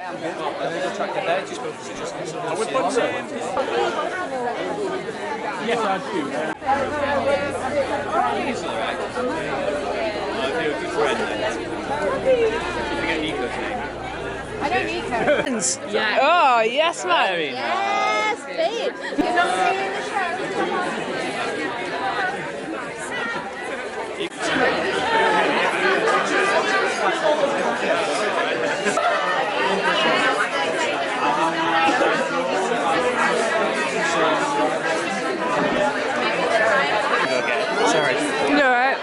I would put so. Yes, I do. These are right. I'll do a good friend then. You forget Nico's name. I don't need her. Yeah. Oh, yes, man. Yes, babe. You're not seeing the show. Sorry. You're right.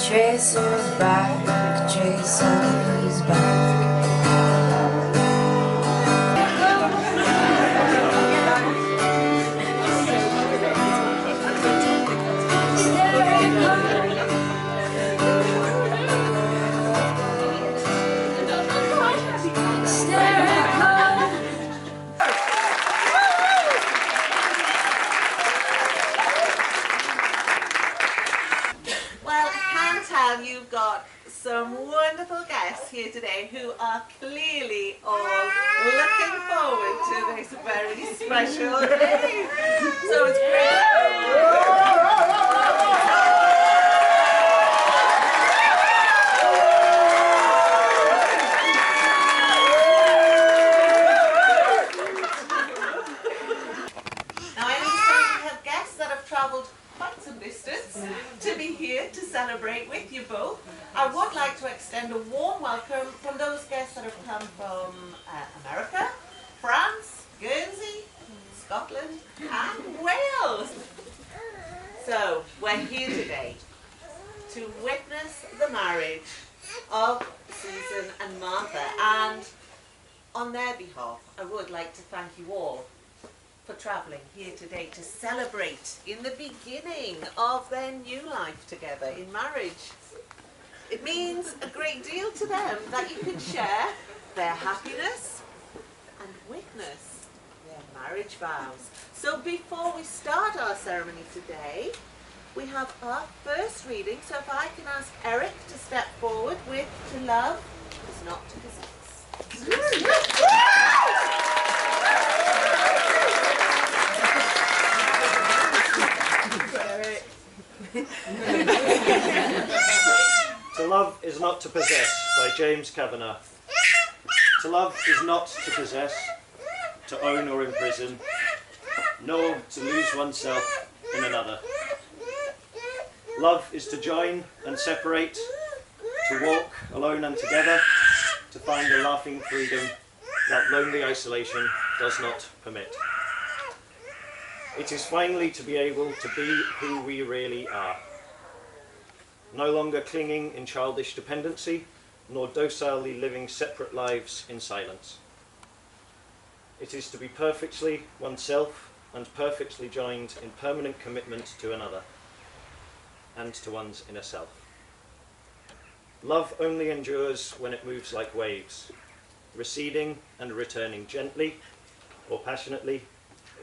Tracer's back, Tracer's back. You've got some wonderful guests here today who are clearly all looking forward to this very special day. So it's great. Now I understand we have guests that have travelled quite some distance to be here to celebrate with you both. I would like to extend a warm welcome from those guests that have come from America, France, Guernsey, Scotland and Wales. So we're here today to witness the marriage of Susan and Martha, and on their behalf I would like to thank you all for travelling here today to celebrate in the beginning of their new life together in marriage. It means a great deal to them that you can share their happiness and witness their marriage vows. So before we start our ceremony today, we have our first reading. So if I can ask Eric to step forward with "To love is not to possess." To love is not to possess, by James Kavanagh. To love is not to possess, to own or imprison, nor to lose oneself in another. Love is to join and separate, to walk alone and together, to find a laughing freedom that lonely isolation does not permit. It is finally to be able to be who we really are. No longer clinging in childish dependency, nor docilely living separate lives in silence. It is to be perfectly oneself and perfectly joined in permanent commitment to another and to one's inner self. Love only endures when it moves like waves, receding and returning gently or passionately,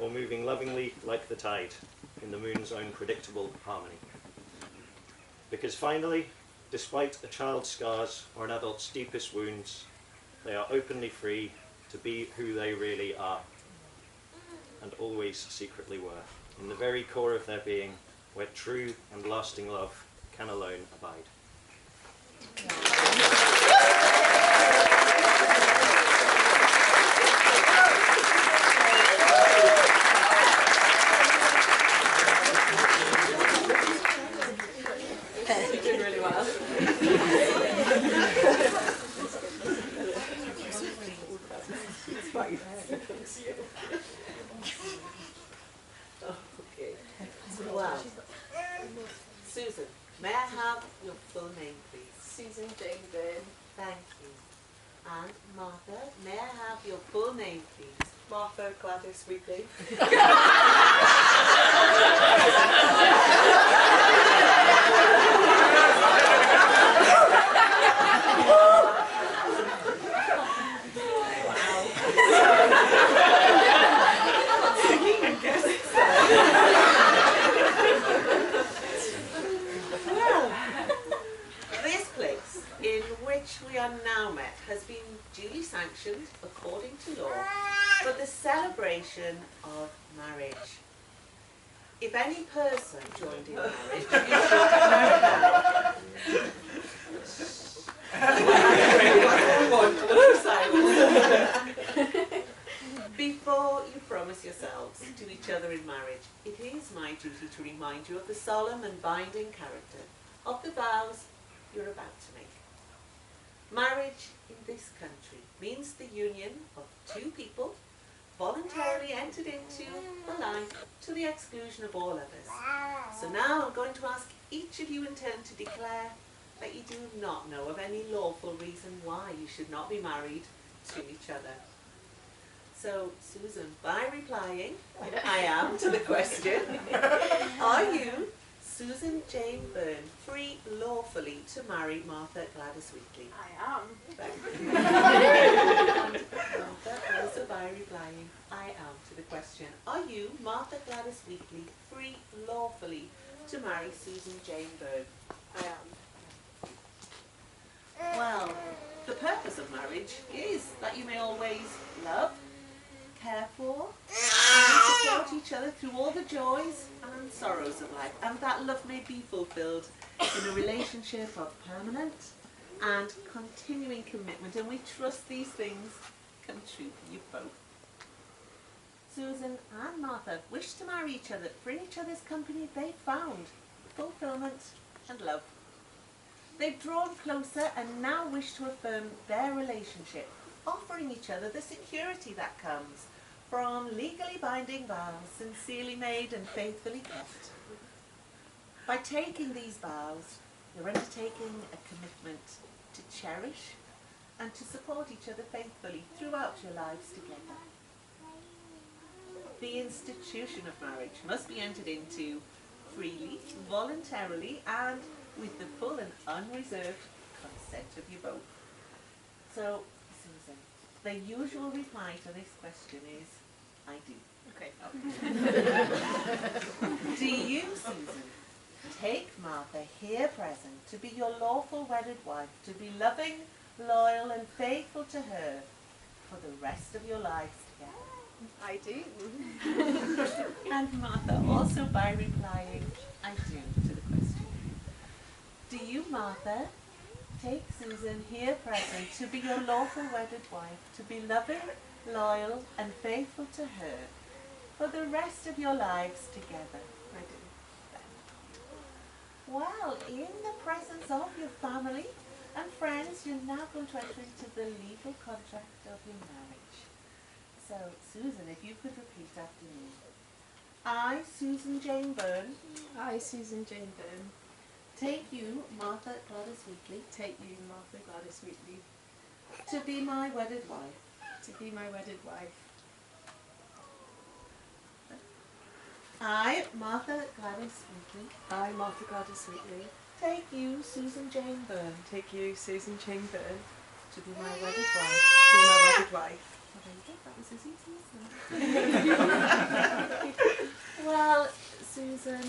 or moving lovingly like the tide in the moon's own predictable harmony. Because finally, despite a child's scars or an adult's deepest wounds, they are openly free to be who they really are, and always secretly were, in the very core of their being, where true and lasting love can alone abide. You did really well. Okay. Well, Susan, may I have your full name, please? Susan Jane Byrne. Thank you. And Martha, may I have your full name, please? Martha Gladys Wheatley. This place in which we are now met has been duly sanctioned according to law for the celebration of marriage. If any person joined in marriage, you should marry now. Before you promise yourselves to each other in marriage, it is my duty to remind you of the solemn and binding character of the vows you're about to make. Marriage in this country means the union of two people voluntarily entered into a life to the exclusion of all others. So now I'm going to ask each of you in turn to declare that you do not know of any lawful reason why you should not be married to each other. So, Susan, by replying, I am to the question, are you, Susan Jane Byrne, free lawfully to marry Martha Gladys Wheatley? I am. Martha, also by replying, I am to the question, are you, Martha Gladys Wheatley, free lawfully to marry Susan Jane Byrne? I am. Well, the purpose of marriage is that you may always love, care for, and support each other through all the joys and sorrows of life, and that love may be fulfilled in a relationship of permanent and continuing commitment, and we trust these things come true for you both. Susan and Martha wish to marry each other, for in each other's company they found fulfillment and love. They've drawn closer and now wish to affirm their relationship, offering each other the security that comes from legally binding vows, sincerely made and faithfully kept. By taking these vows, you're undertaking a commitment to cherish and to support each other faithfully throughout your lives together. The institution of marriage must be entered into freely, voluntarily, and with the full and unreserved consent of you both. So, Susan, the usual reply to this question is, I do. Okay. Do you, Susan, take Martha here present to be your lawful wedded wife, to be loving, loyal and faithful to her for the rest of your lives together? I do. And Martha also by replying, I do to the question. Do you, Martha, take Susan here present to be your lawful wedded wife, to be loving, loyal and faithful to her for the rest of your lives together? I do. Well, in the presence of your family and friends, you're now going to enter into the legal contract of your marriage. So, Susan, if you could repeat after me. I, Susan Jane Byrne, I, Susan Jane Byrne, take you, Martha Gladys Wheatley, take you, Martha Gladys Wheatley, to be my wedded wife. to be my wedded wife. I, Martha Gladys Wheatley, I, Martha Gladys Wheatley, take you, Susan Jane Byrne, take you, Susan Jane Byrne, to be my wedded wife. to be my wedded wife. That was as easy as that. Well, Susan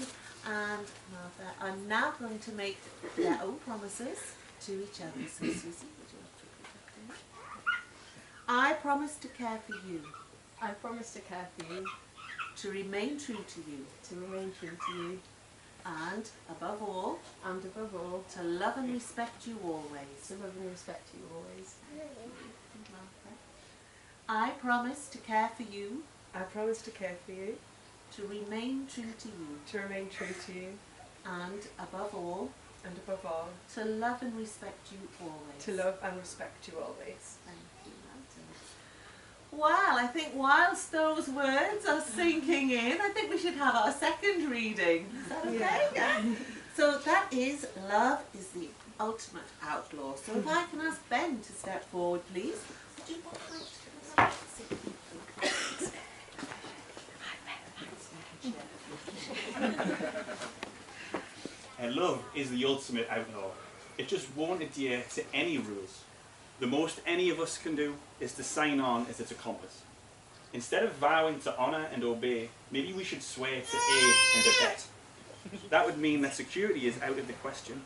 and Martha are now going to make their own promises to each other. So, Susan, would you like to repeat after me? I promise to care for you, I promise to care for you, to remain true to you, to remain true to you, and, above all, and above all, to love and respect you always. to love and respect you always. I promise to care for you, I promise to care for you, to remain true to you, to remain true to you, and, above all, and above all, to love and respect you always. to love and respect you always. Thank you, Martin. Well, I think whilst those words are sinking in, I think we should have our second reading. Is that okay? Yeah. So that is Love is the Ultimate Outlaw. So if I can ask Ben to step forward, please. Would you want to Love is the ultimate outlaw. It just won't adhere to any rules. The most any of us can do is to sign on as its accomplice. Instead of vowing to honour and obey, maybe we should swear to aid and abet. That would mean that security is out of the question.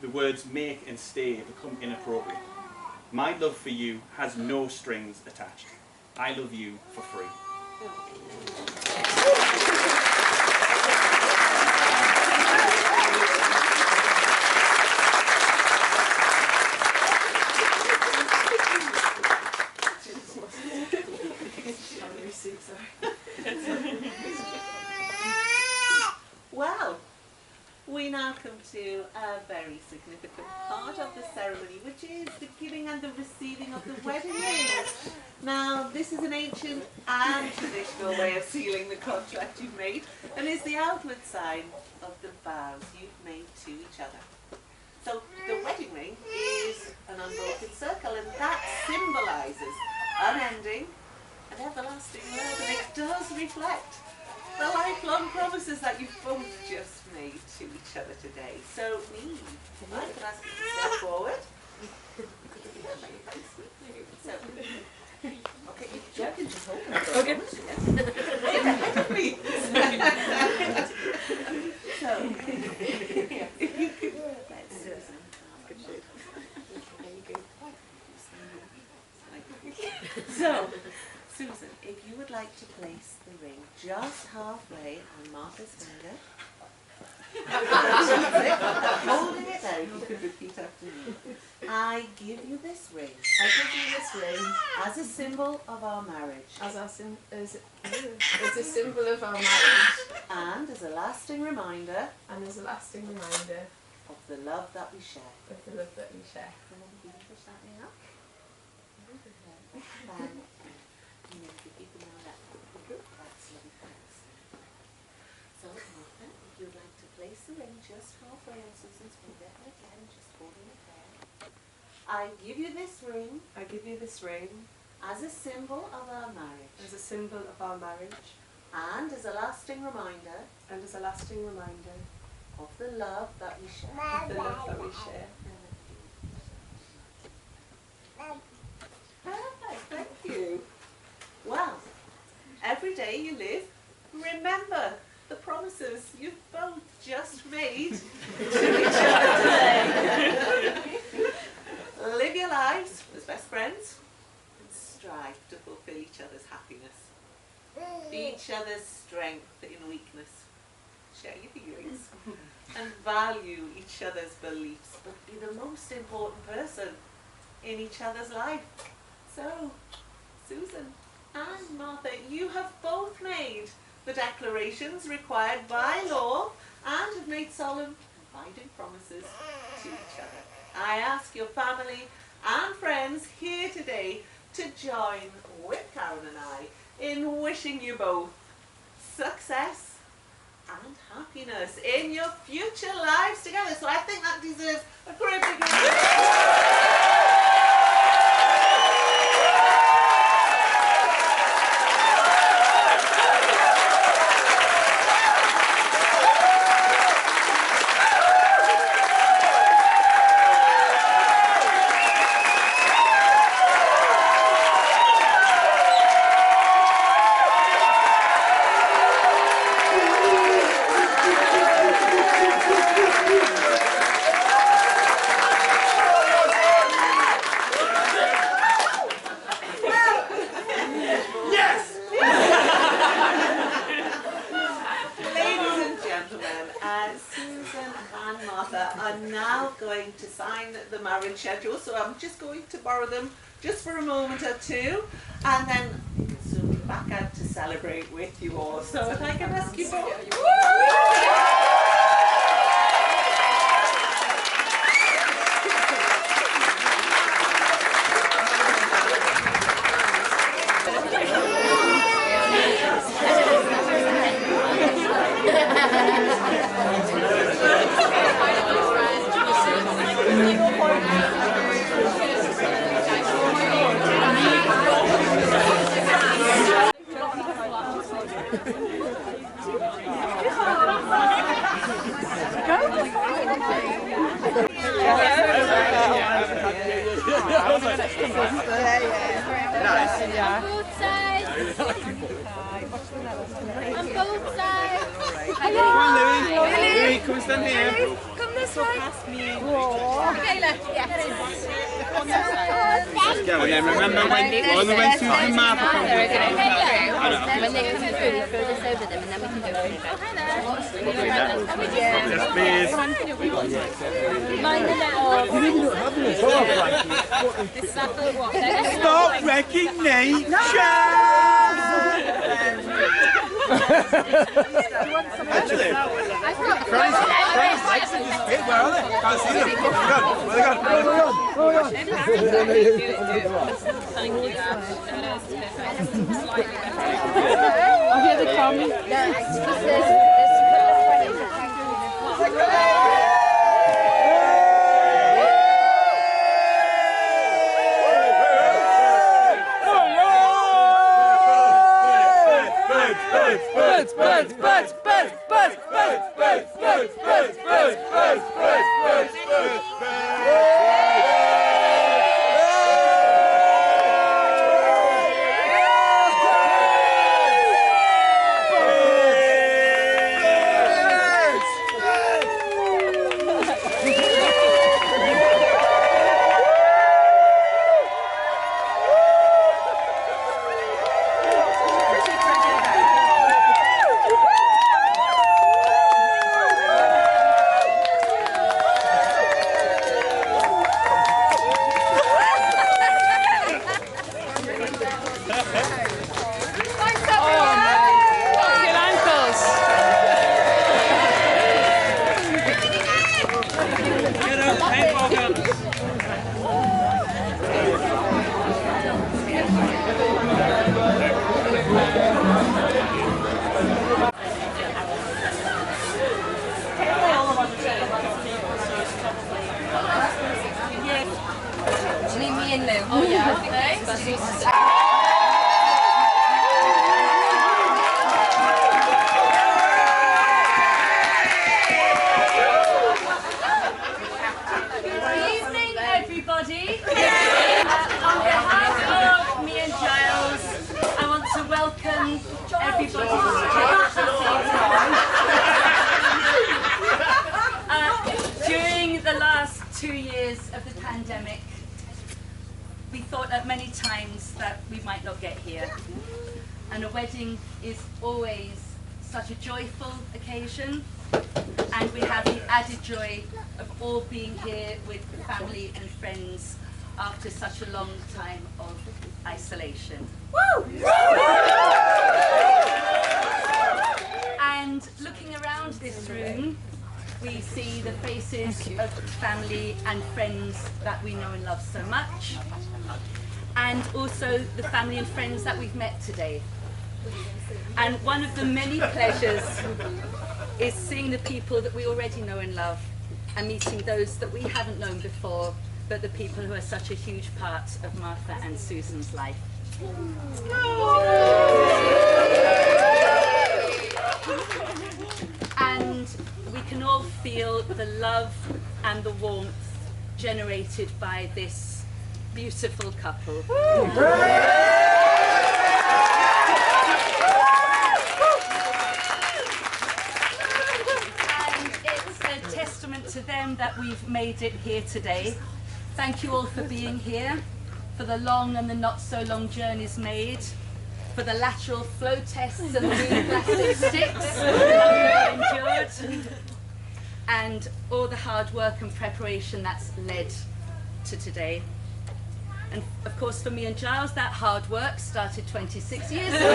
The words make and stay become inappropriate. My love for you has no strings attached. I love you for free. Well, we now come to a very significant part of the ceremony, which is the giving and the receiving of the wedding ring. Now, this is an ancient and traditional way of sealing the contract you've made, and is the outward sign of the vows you've made to each other. So, the wedding ring is an unbroken circle, and that symbolises unending and everlasting love, and it does reflect the lifelong promises that you've both just made to each other today. So, Neve, if I can ask you to step forward. So, okay, you can just hold it. Okay. So, if you could, let's Susan. So, Susan, if you would like to place the ring just halfway on Martha's finger. Holding it there, you could repeat after me. I give you this ring I give you this ring as a symbol of our marriage as a symbol of our marriage, and as a lasting reminder and as a lasting reminder of the love that we share. of the love that we share. Can you push that ring up? You need to keep an eye on that. That's lovely, thanks. So, Martha, if you'd like to place the ring just halfway on Susan's finger, and again, just holding it there. I give you this ring I give you this ring as a symbol of our marriage as a symbol of our marriage, and as a lasting reminder and as a lasting reminder of the love that we share. of the love that we share. Perfect, thank you. Well, every day you live, remember the promises you've both just made to each other today. Live your lives as best friends and strive to fulfill each other's happiness. Be each other's strength in weakness. Share your feelings and value each other's beliefs, but be the most important person in each other's life. So, Susan and Martha, you have both made the declarations required by law and have made solemn and binding promises to each other. I ask your family and friends here today to join with Karen and I in wishing you both success and happiness in your future lives together. So I think that deserves a great big round. Are now going to sign the marriage schedule, so I'm just going to borrow them just for a moment or two, and then we'll soon be back out to celebrate with you all. So if I can ask you both. Louis, come and stand here. Come this way. And then remember when we went through the map. When they come through, we throw this over them and then we can go through. Yes, please. Stop wrecking nature! Actually, Fran's legs are just big. Where are they? Can't see them. Where they gone? Oh, here they come. Oh yeah, everybody. On behalf of me and Giles, I want to welcome everybody to during the last 2 years of the pandemic, we thought at many times that we might not get here. And a wedding is always such a joyful occasion, and we have the added joy of all being here with family and friends after such a long time of isolation. Woo! And looking around this room, we see the faces of family and friends that we know and love so much, and also the family and friends that we've met today. And one of the many pleasures is seeing the people that we already know and love and meeting those that we haven't known before, but the people who are such a huge part of Martha and Susan's life. And we can all feel the love and the warmth generated by this beautiful couple. And it's a testament to them that we've made it here today. Thank you all for being here, for the long and the not so long journeys made, for the lateral flow tests and the green plastic sticks that we endured, and all the hard work and preparation that's led to today. And of course for me and Giles, that hard work started 26 years ago.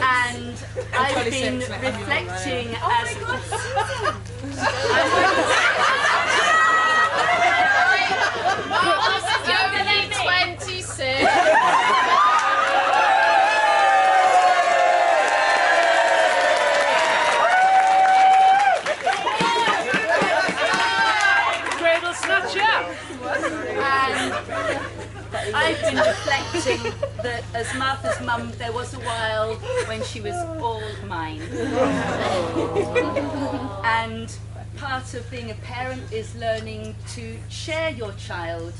And I've been reflecting as Younger than 26. And I've been reflecting that as Martha's mum, there was a while when she was all mine. And part of being a parent is learning to share your child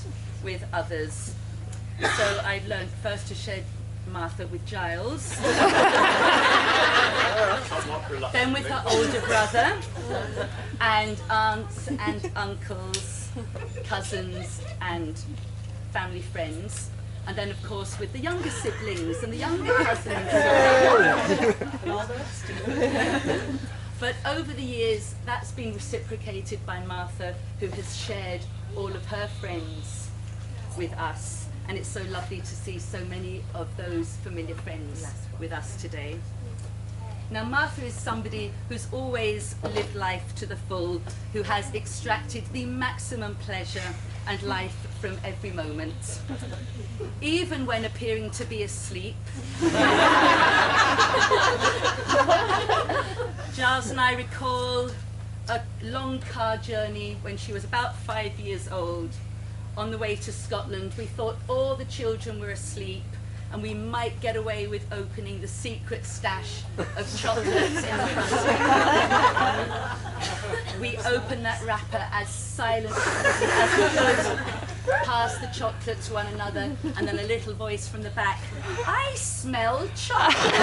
with others. So I've learned first to share Martha with Giles, then with her older brother, and aunts and uncles, cousins and family friends, and then of course with the younger siblings and the younger cousins and all the rest of them. But over the years that's been reciprocated by Martha, who has shared all of her friends with us, and it's so lovely to see so many of those familiar friends with us today. Now Martha is somebody who's always lived life to the full, who has extracted the maximum pleasure and life from every moment. Even when appearing to be asleep. Giles and I recall a long car journey when she was about 5 years old. On the way to Scotland, we thought all the children were asleep and we might get away with opening the secret stash of chocolates in the front seat. We opened that wrapper as silently as we could, passed the chocolate to one another, and then a little voice from the back, "I smell chocolate."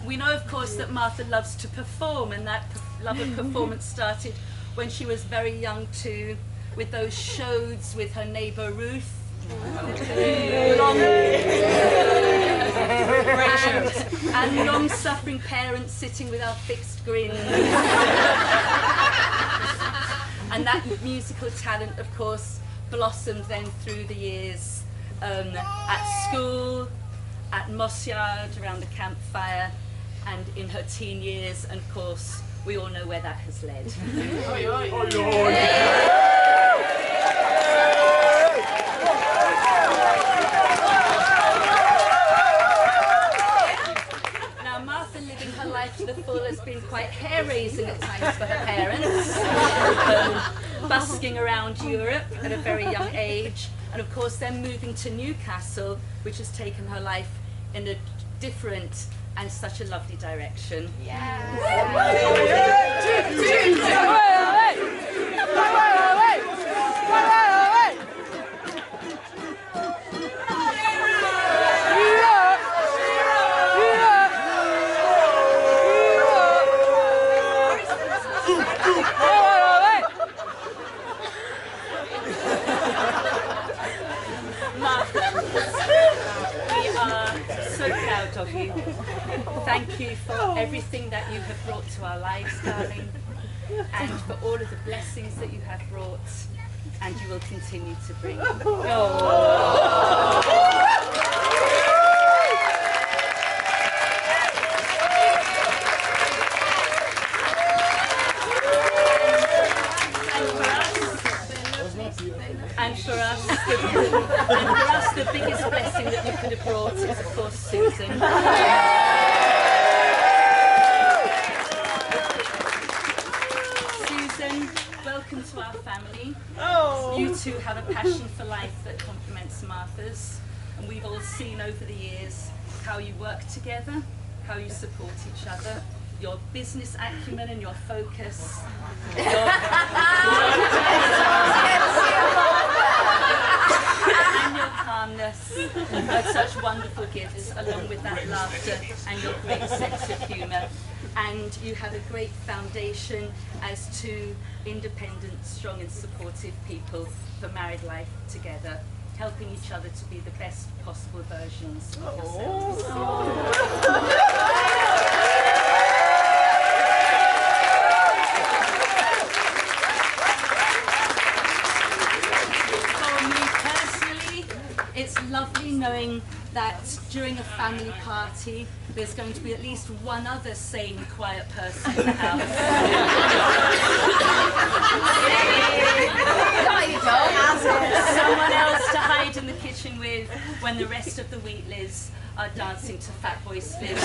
We know, of course, that Martha loves to perform, and that love of performance started when she was very young too, with those shows with her neighbour Ruth. And long-suffering parents sitting with our fixed grins. And that musical talent, of course, blossomed then through the years at school, at Moss Yard, around the campfire, and in her teen years, and of course, we all know where that has led. Now, Martha living her life to the full has been quite hair-raising at times for her parents, busking around Europe at a very young age, and of course then moving to Newcastle, which has taken her life in a different and such a lovely direction. Of you. Thank you for everything that you have brought to our lives, darling, and for all of the blessings that you have brought and you will continue to bring. And for us, the biggest blessing that we could have brought is, of course, Susan. Susan, welcome to our family. You two have a passion for life that complements Martha's, and we've all seen over the years how you work together, how you support each other, your business acumen and your focus, and your calmness are such wonderful gifts, along with that laughter and your great sense of humour. And you have a great foundation as two independent, strong and supportive people for married life together, helping each other to be the best possible versions of yourselves. For me personally, it's lovely knowing that during a family party, there's going to be at least one other sane, quiet person in the house. Someone else to hide in the kitchen with when the rest of the Wheatleys are dancing to Fat Boy Slim.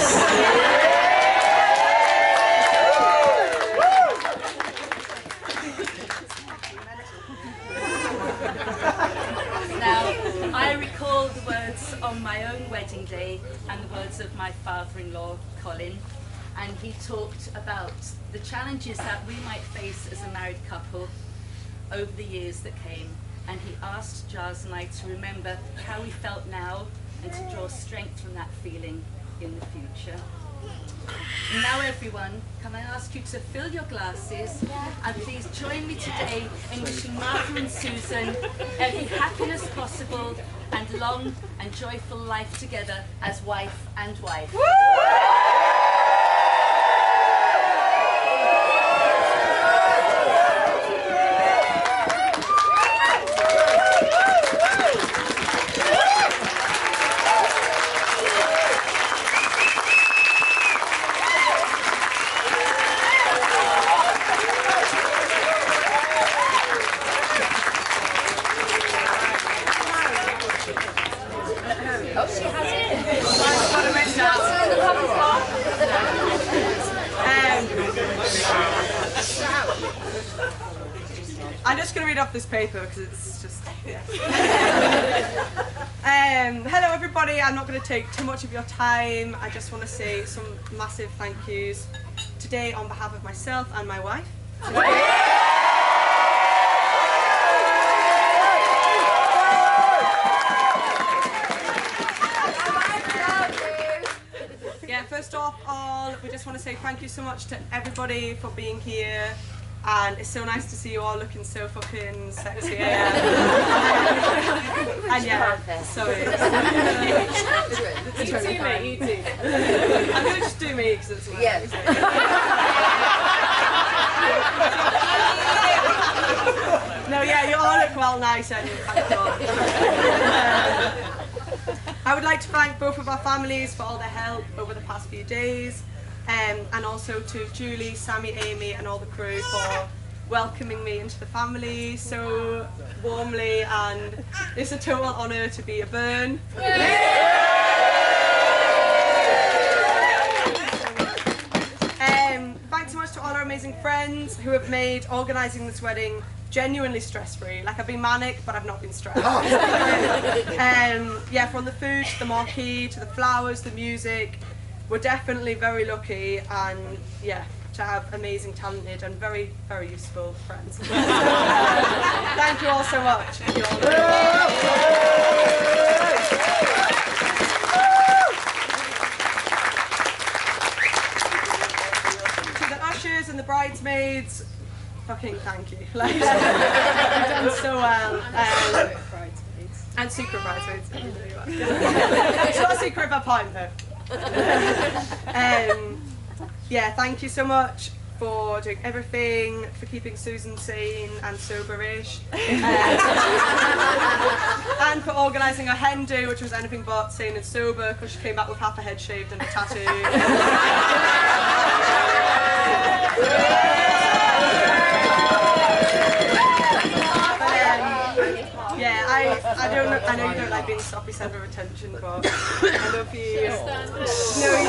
Now, I recall the words on my own wedding day and the words of my father-in-law, Colin, and he talked about the challenges that we might face as a married couple over the years that came, and he asked Giles and I to remember how we felt now and to draw strength from that feeling in the future. Now everyone, can I ask you to fill your glasses and please join me today in wishing Martha and Susan every happiness possible and long and joyful life together as wife and wife. I'm just going to read off this paper because it's just, yeah. Hello everybody, I'm not going to take too much of your time. I just want to say some massive thank yous today on behalf of myself and my wife. Yeah, first off all, we just want to say thank you so much to everybody for being here. And it's so nice to see you all looking so fucking sexy. And yeah, sorry. You too, mate, you too. I'm going to just do me because it's my No, yeah, you all look well nice and thank God. I would like to thank both of our families for all their help over the past few days. And also to Julie, Sammy, Amy and all the crew for welcoming me into the family so warmly, and it's a total honour to be a Byrne. Thanks so much to all our amazing friends who have made organising this wedding genuinely stress-free. Like, I've been manic, but I've not been stressed. Yeah, from the food to the marquee to the flowers, the music. We're definitely very lucky, and yeah, to have amazing, talented and very, very useful friends. Thank you all so much. To the ushers and the bridesmaids, fucking thank you. Like, you've done so well. And secret bridesmaids. It's not a secret of a pint though. Yeah, thank you so much for doing everything, for keeping Susan sane and soberish, and for organising our hen do, which was anything but sane and sober, because she came back with half a head shaved and a tattoo. Yeah, I know you don't like being the sloppy centre of attention, but I love you. No, you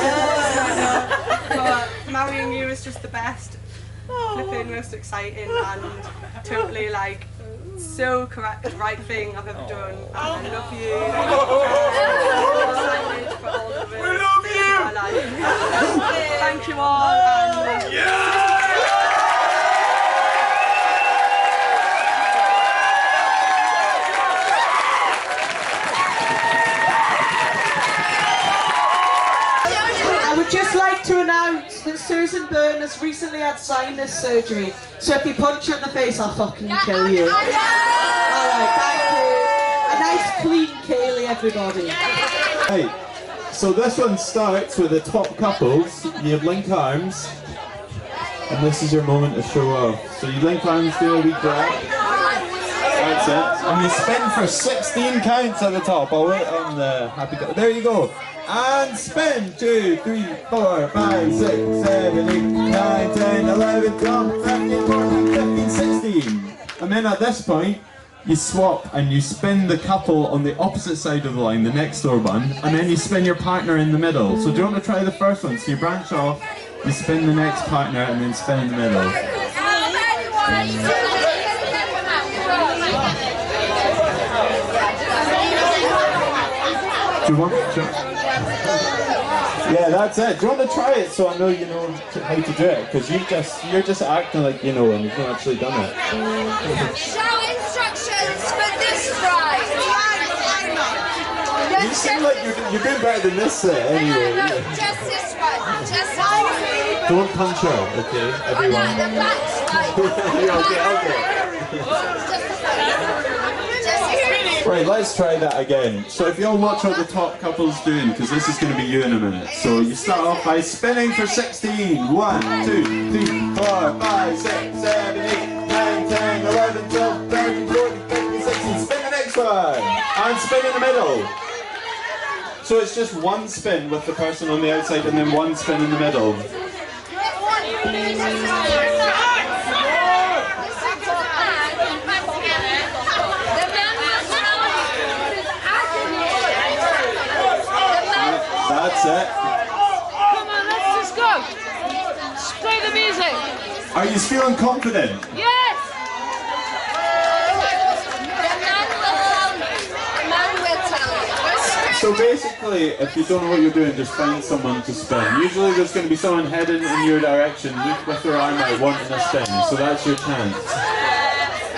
don't. But marrying you is just the best, flipping most exciting and totally like so correct, right thing I've ever done. And I love you. I'm excited for all of it. We love you. My life. Thank you all. And I would just like to announce that Susan Byrne has recently had sinus surgery. So if you punch her in the face, I'll fucking kill you. Alright, thank you. A nice clean Kaylee, everybody. Right, so this one starts with the top couples. You link arms, and this is your moment to show off. So you link arms, do a wee grab. That's it. And you spin for 16 counts at the top. I'll wait on the happy go. There you go. And spin! 2, 3, 4, 5, 6, 7, 8, 9, 10, 11, 12, 13, 14, 15, 16. And then at this point, you swap and you spin the couple on the opposite side of the line, the next door one, and then you spin your partner in the middle. So do you want to try the first one? So you branch off, you spin the next partner, and then spin in the middle. Do you want to? Yeah, that's it. Do you want to try it so I know you know how to do it? Because you're just acting like you know and you've not actually done it. Show instructions for this ride. You seem like you're doing better than this set anyway. No, just this one. Just this one. Don't punch her, okay, everyone. Oh no, the back's Right, let's try that again. So if you'll watch what the top couple's doing, because this is going to be you in a minute. So you start off by spinning for 16. 1, 2, 3, 4, 5, 6, 7, 8, 9, 10, 11, 12, 13, 14, 15, 16. Spin the next one. And spin in the middle. So it's just one spin with the person on the outside and then one spin in the middle. That's it. Come on, let's just go. Play the music. Are you feeling confident? Yes. So basically, if you don't know what you're doing, just find someone to spin. Usually there's going to be someone heading in your direction with their arm out wanting a spin, so that's your chance.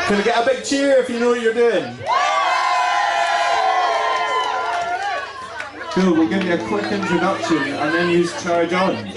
Can I get a big cheer if you know what you're doing? Cool, we'll give you a quick introduction and then you charge on.